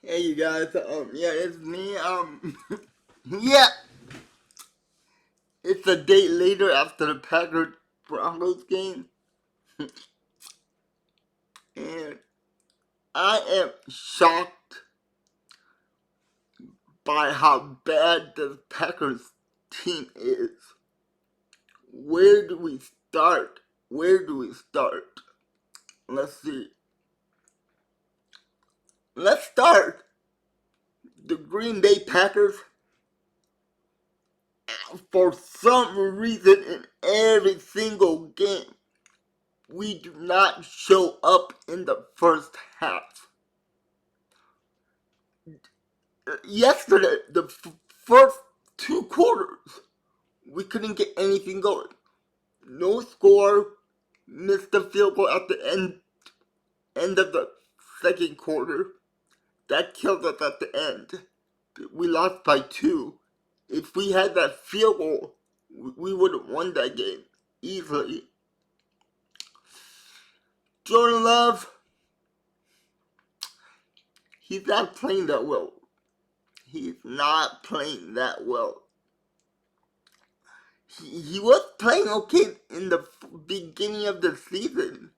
Hey you guys, yeah, it's me, yeah, it's a day later after the Packers Broncos game, and I am shocked by how bad the Packers team is. Where do we start? Where do we start? Let's see. Let's start. The Green Bay Packers, for some reason, in every single game, we do not show up in the first half. Yesterday, the first two quarters, we couldn't get anything going. No score, missed the field goal at the end of the second quarter. That killed us at the end. We lost by 2. If we had that field goal, we would have won that game easily. Jordan Love, he's not playing that well. He's not playing that well. He was playing okay in the beginning of the season.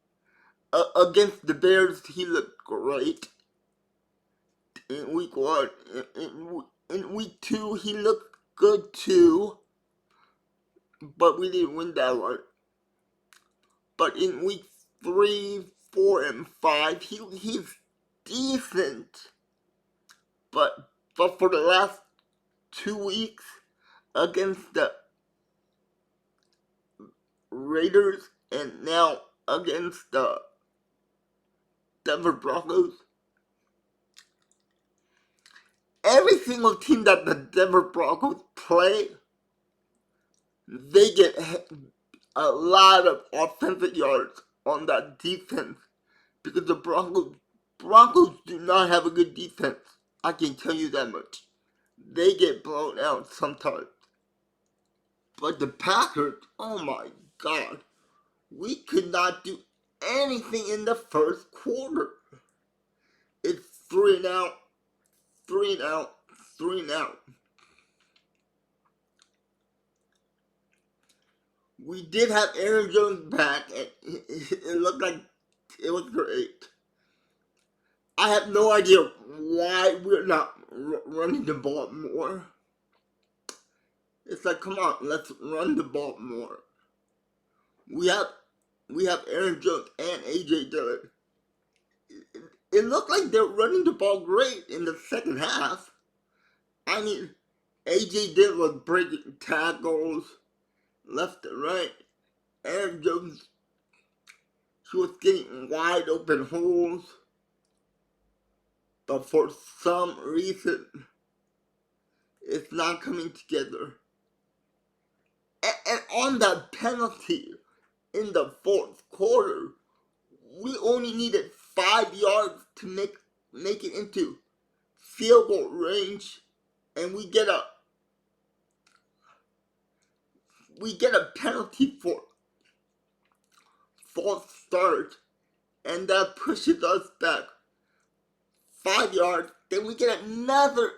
Against the Bears, he looked great. In week 1, in week 2, he looked good too. But we didn't win that one. But in week 3, 4, and 5, he's decent. But for the last 2 weeks against the Raiders and now against the Denver Broncos, every single team that the Denver Broncos play, they get a lot of offensive yards on that defense because the Broncos do not have a good defense. I can tell you that much. They get blown out sometimes. But the Packers, oh my god, we could not do anything in the first quarter. It's 3 and out, 3 and out, 3 and out. We did have Aaron Jones back, and it looked like it was great. I have no idea why we're not running the ball more. It's like, come on, let's run the ball more. We have Aaron Jones and AJ Dillon. It looked like they're running the ball great in the second half. I mean, AJ Dillon was breaking tackles left and right. Aaron Jones, he was getting wide open holes. But for some reason, it's not coming together. And on that penalty in the fourth quarter, we only needed 5 yards to make it into field goal range, and we get a penalty for false start, and that pushes us back 5 yards. Then we get another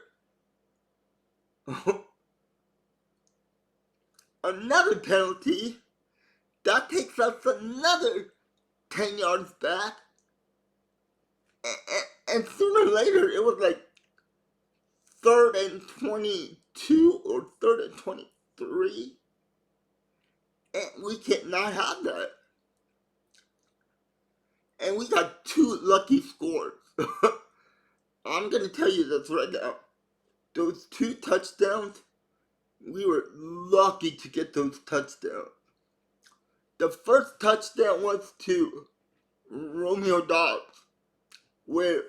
penalty that takes us another 10 yards back. And sooner or later, it was like 3rd and 22 or 3rd and 23. And we cannot have that. And we got 2 lucky scores. I'm going to tell you this right now. Those 2 touchdowns, we were lucky to get those touchdowns. The first touchdown was to Romeo Doubs, where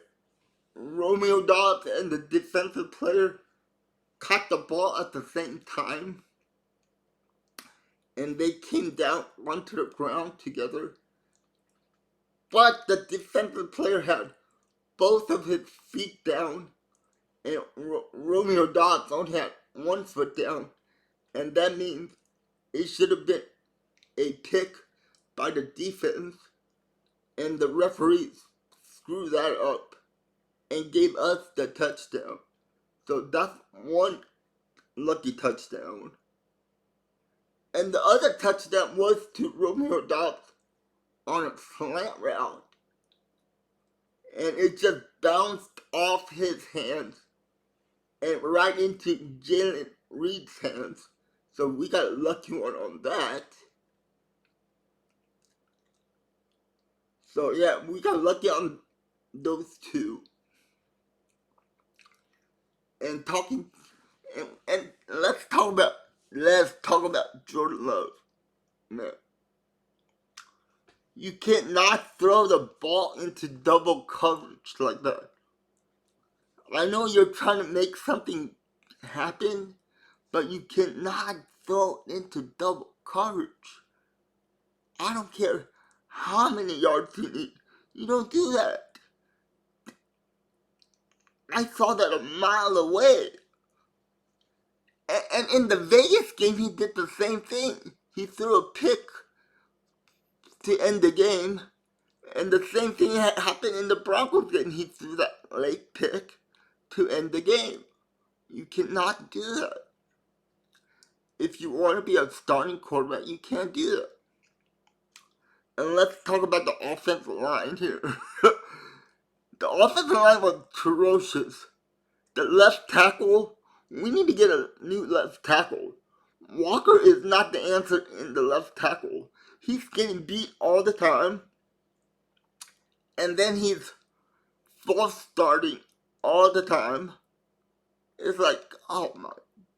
Romeo Doubs and the defensive player caught the ball at the same time, and they came down onto the ground together. But the defensive player had both of his feet down, and Romeo Doubs only had 1 foot down, and that means it should have been a pick by the defense, and the referees screwed that up, and gave us the touchdown. So that's one lucky touchdown. And the other touchdown was to Romeo Dobbs on a slant route. And it just bounced off his hands and right into Jalen Reed's hands. So we got a lucky one on that. So yeah, we got lucky on those two. And let's talk about Jordan Love. Man, you cannot throw the ball into double coverage like that. I know you're trying to make something happen, but you cannot throw it into double coverage. I don't care how many yards you need. You don't do that. I saw that a mile away. And in the Vegas game, he did the same thing. He threw a pick to end the game. And the same thing happened in the Broncos game. He threw that late pick to end the game. You cannot do that. If you want to be a starting quarterback, you can't do that. And let's talk about the offensive line here. The offensive line was atrocious. The left tackle, we need to get a new left tackle. Walker is not the answer in the left tackle. He's getting beat all the time. And then he's false starting all the time. It's like, oh my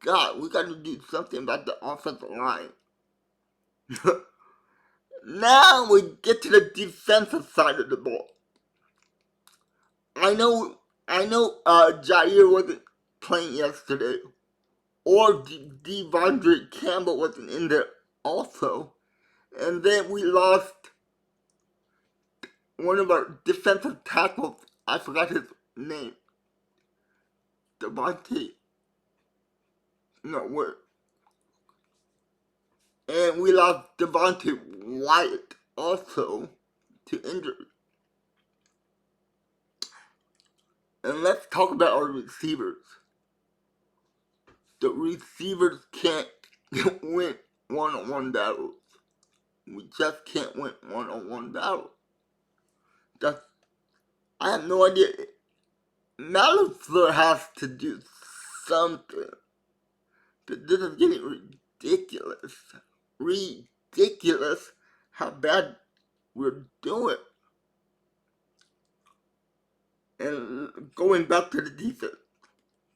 God, we got to do something about the offensive line. Now we get to the defensive side of the ball. I know Jair wasn't playing yesterday, or Devondre Campbell wasn't in there also, and then we lost one of our defensive tackles. I forgot his name. And we lost Devontae Wyatt also to injury. And let's talk about our receivers. The receivers can't win one-on-one battles. We just can't win one-on-one battles. I have no idea. Malafleur has to do something. But this is getting ridiculous. Ridiculous how bad we're doing. And going back to the defense,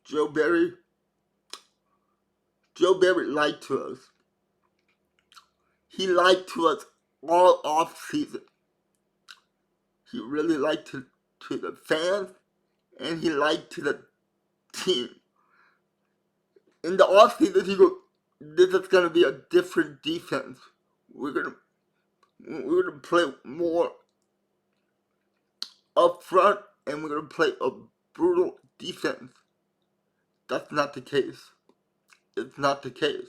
Joe Barry lied to us. He lied to us all off season. He really lied to the fans, and he lied to the team. In the off season, he goes, "This is gonna be a different defense. We're gonna play more up front, and we're gonna play a brutal defense." That's not the case. It's not the case.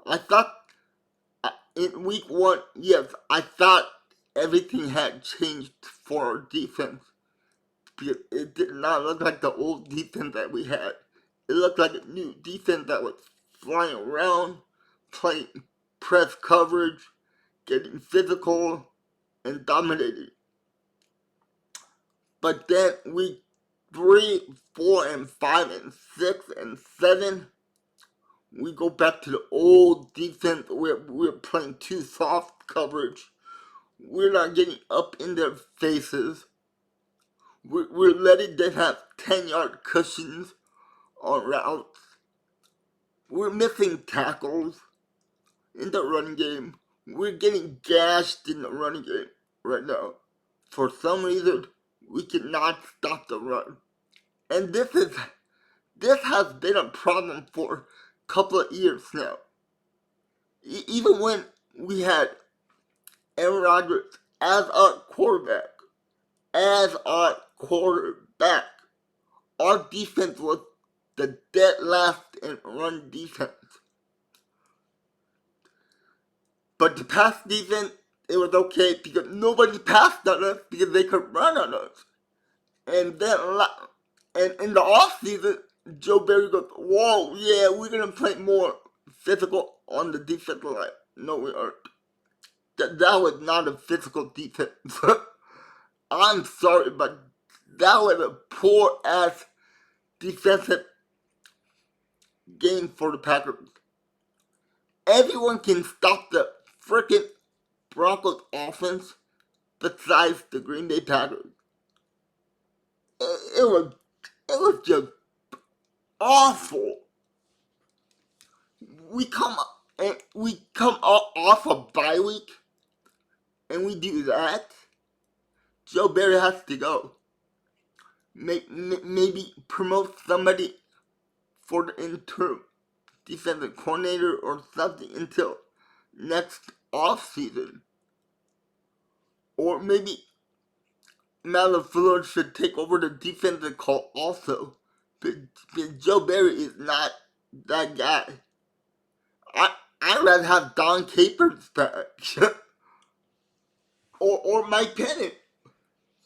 I thought in week one, yes, I thought everything had changed for our defense. Because it did not look like the old defense that we had. It looked like a new defense that was flying around, playing press coverage, getting physical, and dominating. But then week 3, 4, and 5, and 6, and 7, we go back to the old defense where we're playing too soft coverage. We're not getting up in their faces. We're letting them have 10-yard cushions on routes. We're missing tackles in the run game. We're getting gashed in the running game right now. For some reason, we cannot stop the run. And this has been a problem for a couple of years now. Even when we had Aaron Rodgers as our quarterback, our defense was the dead last in run defense. But the pass defense, it was okay because nobody passed on us because they could run on us. And then, and in the off season, Joe Barry goes, "Whoa, yeah, we're gonna play more physical on the defensive line." No, we aren't. That was not a physical defense. I'm sorry, but that was a poor ass defensive game for the Packers. Everyone can stop the freaking Broncos offense besides the Green Bay Packers. It was just awful. We come off a bye week and we do that. Joe Barry has to go. Maybe promote somebody for the interim defensive coordinator or something until next off season. Or maybe Matt LaFleur should take over the defensive call also. But Joe Barry is not that guy. I'd rather have Don Capers back. or Mike Pennant.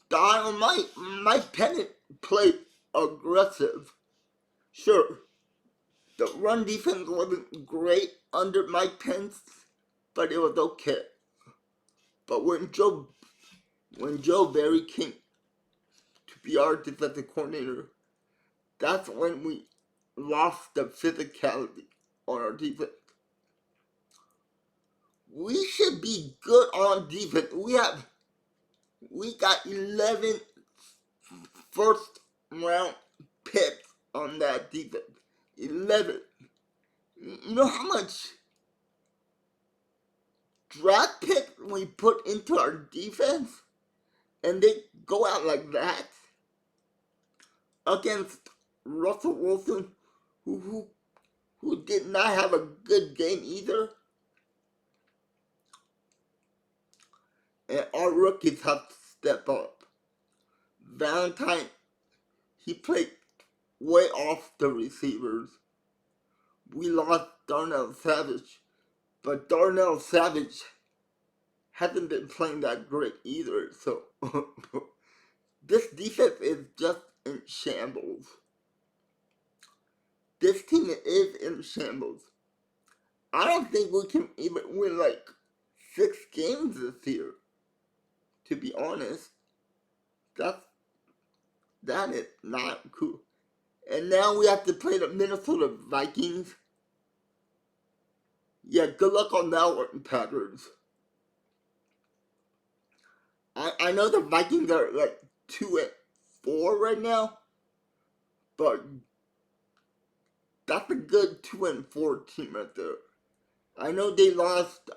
Don or Mike Pennant played aggressive. Sure, the run defense wasn't great under Mike Pence, but it was okay. But when Joe Barry came to be our defensive coordinator, that's when we lost the physicality on our defense. We should be good on defense. We got 11 first round picks on that defense. 11. You know how much draft picks we put into our defense? And they go out like that against Russell Wilson, who did not have a good game either. And our rookies have to step up. Valentine, he played way off the receivers. We lost Darnell Savage, but Darnell Savage hasn't been playing that great either, so this defense is just in shambles. This team is in shambles. I don't think we can even win like 6 games this year. To be honest, that is not cool. And now we have to play the Minnesota Vikings. Yeah, good luck on that one, Packers. I know the Vikings are like 2-4 right now, but that's a good 2-4 team right there. I know they lost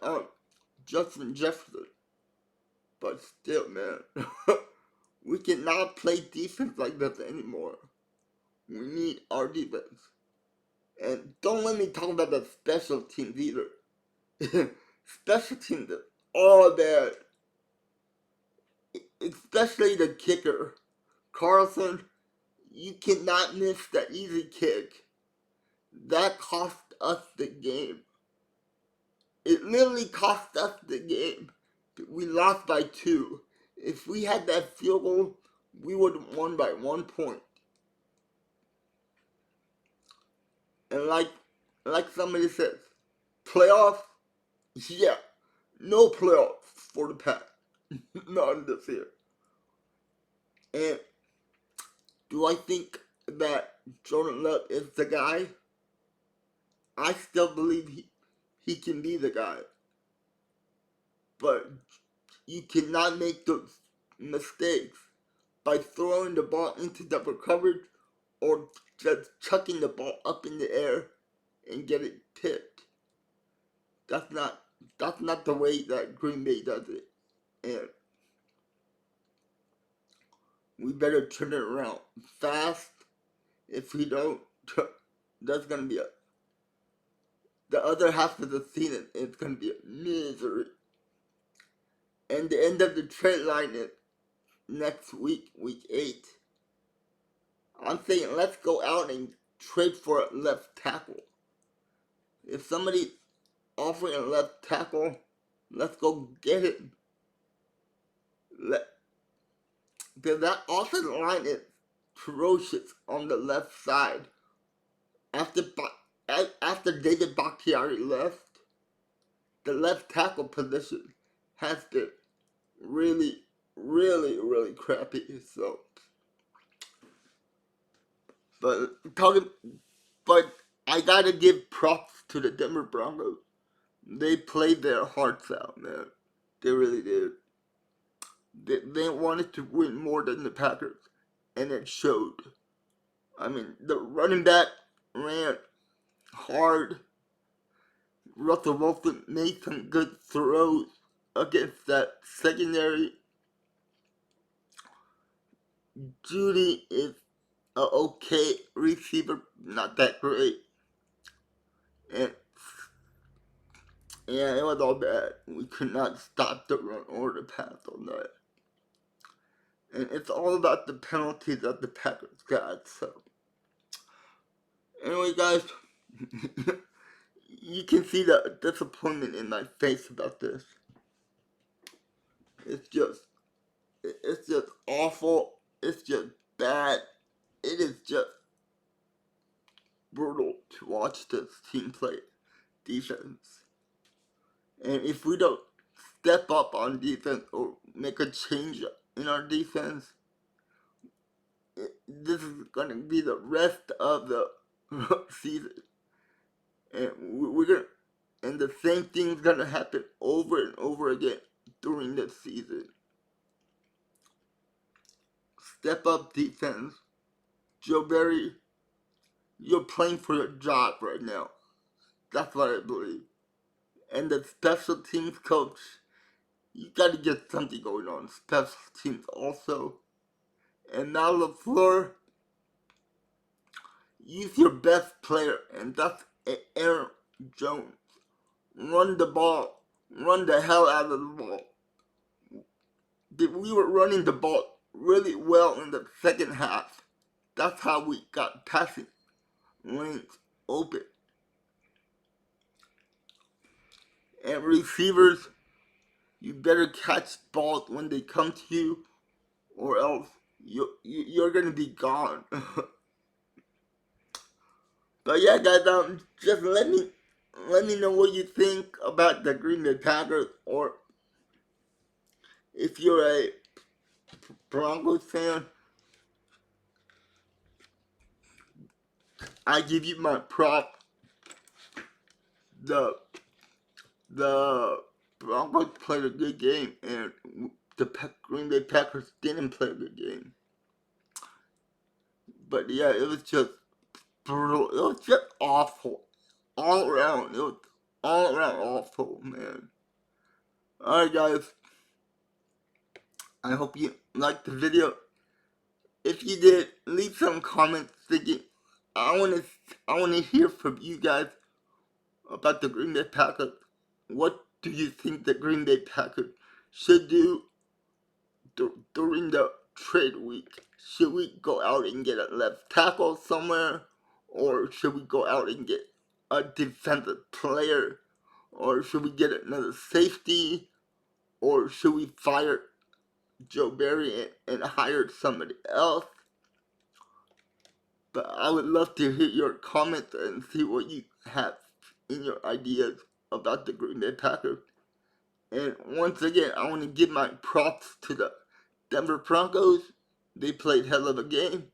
Justin Jefferson, but still, man, we cannot play defense like this anymore. We need our defense. And don't let me talk about the special teams either. Special teams are all bad. Especially the kicker. Carlson, you cannot miss that easy kick. That cost us the game. It literally cost us the game. We lost by 2. If we had that field goal, we would have won by 1 point. And like somebody says, playoffs? Yeah, no playoffs for the Pack. Not this year. And do I think that Jordan Love is the guy? I still believe he can be the guy. But you cannot make those mistakes by throwing the ball into double coverage or just chucking the ball up in the air and get it tipped. That's not the way that Green Bay does it. And we better turn it around fast. If we don't, that's gonna be the other half of the season is gonna be a misery. And the end of the trade line is next week, week 8. I'm saying let's go out and trade for a left tackle. If somebody's offering a left tackle, let's go get it. that offensive line is ferocious on the left side. After after David Bakhtiari left, the left tackle position has been really, really crappy. So, but but I gotta give props to the Denver Broncos. They played their hearts out, man. They really did. They wanted to win more than the Packers, and it showed. I mean, the running back ran hard. Russell Wilson made some good throws against that secondary. Judy is a okay receiver, not that great. And yeah, it was all bad. We could not stop the run or the pass on that. And it's all about the penalties that the Packers got. So, anyway, guys, you can see the disappointment in my face about this. It's just awful. It's just bad. It is just brutal to watch this team play defense. And if we don't step up on defense or make a change in our defense, this is going to be the rest of the season. And we're gonna, and the same thing's going to happen over and over again during the season. Step up defense. Joe Barry, you're playing for your job right now. That's what I believe. And the special teams coach, you gotta get something going on special teams also. And now LaFleur, use your best player, and that's Aaron Jones. Run the ball. Run the hell out of the ball. We were running the ball really well in the second half. That's how we got passing lanes open. And receivers, you better catch balls when they come to you, or else you're gonna be gone. But yeah, guys, just let me know what you think about the Green Bay Packers, or if you're a Broncos fan, I give you my prop. The Broncos played a good game, and the Green Bay Packers didn't play a good game. But yeah, it was just brutal. It was just awful. All around. It was all around awful, man. Alright, guys. I hope you liked the video. If you did, leave some comments thinking. I wanna hear from you guys about the Green Bay Packers. What do you think the Green Bay Packers should do during the trade week? Should we go out and get a left tackle somewhere? Or should we go out and get a defensive player? Or should we get another safety? Or should we fire Joe Barry and hire somebody else? But I would love to hear your comments and see what you have in your ideas about the Green Bay Packers. And once again, I want to give my props to the Denver Broncos. They played hell of a game,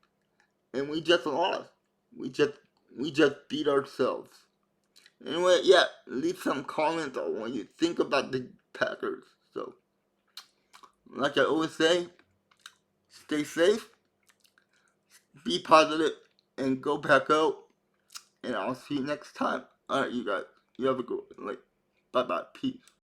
and we just lost. We just beat ourselves. Anyway, yeah, leave some comments on what you think about the Packers. So, like I always say, stay safe, be positive, and go back out. And I'll see you next time. Alright, you guys. You have a good one. Bye bye. Peace.